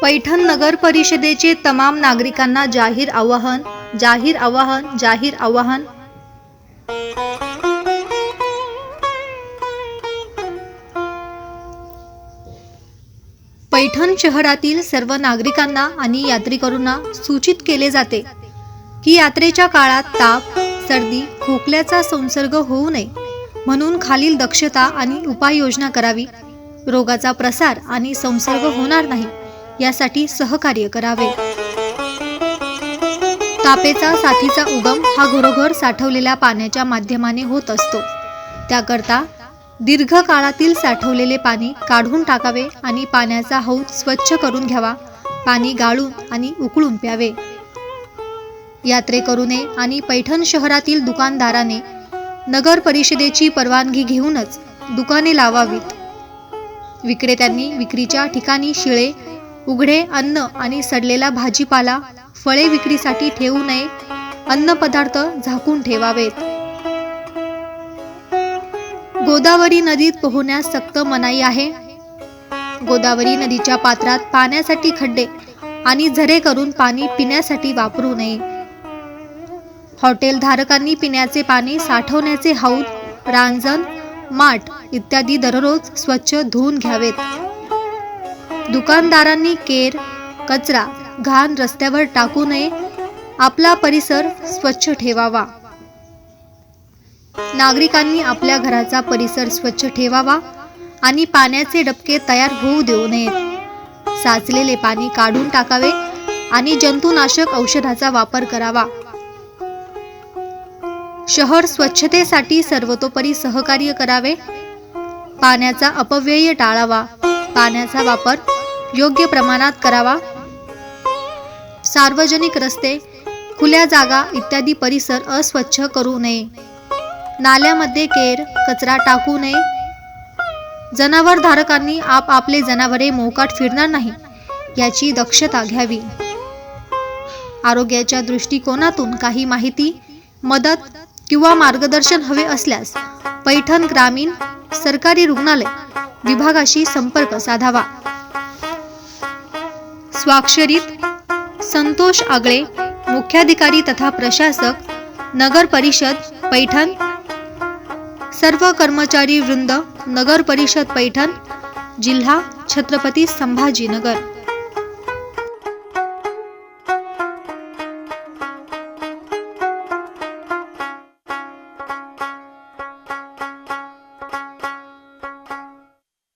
पैठण नगर परिषदेचे तमाम नागरिकांना जाहीर आवाहन. पैठण शहरातील सर्व नागरिकांना आणि यात्रेकरूंना सूचित केले जाते की यात्रेच्या काळात ताप, सर्दी, खोकल्याचा संसर्ग होऊ नये म्हणून खालील दक्षता आणि उपाययोजना करावी. रोगाचा प्रसार आणि संसर्ग होणार नाही यासाठी सहकार्य करावे. तापेचा साथीचा उगम हा घरोघर साठवलेल्या पाण्याच्या माध्यमाने होत असतो. त्याकरता दीर्घ काळातील साठवलेले पाणी काढून टाकावे आणि पाण्याचा हौद स्वच्छ करून घ्यावा. पाणी गाळून आणि उकळून प्यावे. यात्रेकरूने आणि पैठण शहरातील दुकानदाराने नगर परिषदेची परवानगी घेऊनच दुकाने लावावीत. विक्रेत्यांनी विक्रीच्या ठिकाणी शिळे, उघडे अन्न आणि सडलेला भाजीपाला, फळे विक्रीसाठी ठेवू नये. अन्न पदार्थ झाकून ठेवावेत. गोदावरी नदीत पोहण्यास सक्त मनाई आहे. गोदावरी नदीच्या पात्रात पाण्यासाठी खड्डे आणि झरे करून पाणी पिण्यासाठी वापरू नये. हॉटेल धारकांनी पिण्याचे पाणी साठवण्याचे हौद, रांजण, माठ इत्यादी दररोज स्वच्छ धुवून घ्यावेत. दुकानदारांनी केर, कचरा, घाण रस्त्यावर टाकू नये. आपला परिसर स्वच्छ ठेवावा. नागरिकांनी आपल्या घराचा परिसर स्वच्छ ठेवावा आणि पाण्याचे डबके तयार होऊ देऊ नयेत. साचलेले पाणी काढून टाकावे आणि जंतुनाशक औषधाचा वापर करावा. शहर स्वच्छतेसाठी सर्वतोपरी सहकार्य करावे. पाण्याचा अपव्यय टाळावा. पाण्याचा वापर योग्य प्रमाणात करावा. सार्वजनिक रस्ते, खुल्या जागा इत्यादी परिसर अस्वच्छ करू नये. नाल्यामध्ये केर, कचरा टाकू नये. जनावर धारकांनी आपले जनावरे मोकाट फिरणार नाही याची दक्षता घ्यावी. आरोग्याच्या दृष्टिकोनातून काही माहिती, मदत किंवा मार्गदर्शन हवे असल्यास पैठण ग्रामीण सरकारी रुग्णालय विभागाशी संपर्क साधावा. स्वाक्षरीत संतोष आगळे, मुख्याधिकारी तथा प्रशासक, नगर परिषद पैठण. सर्व कर्मचारी वृंद, नगर परिषद पैठण, जिल्हा छत्रपती संभाजीनगर.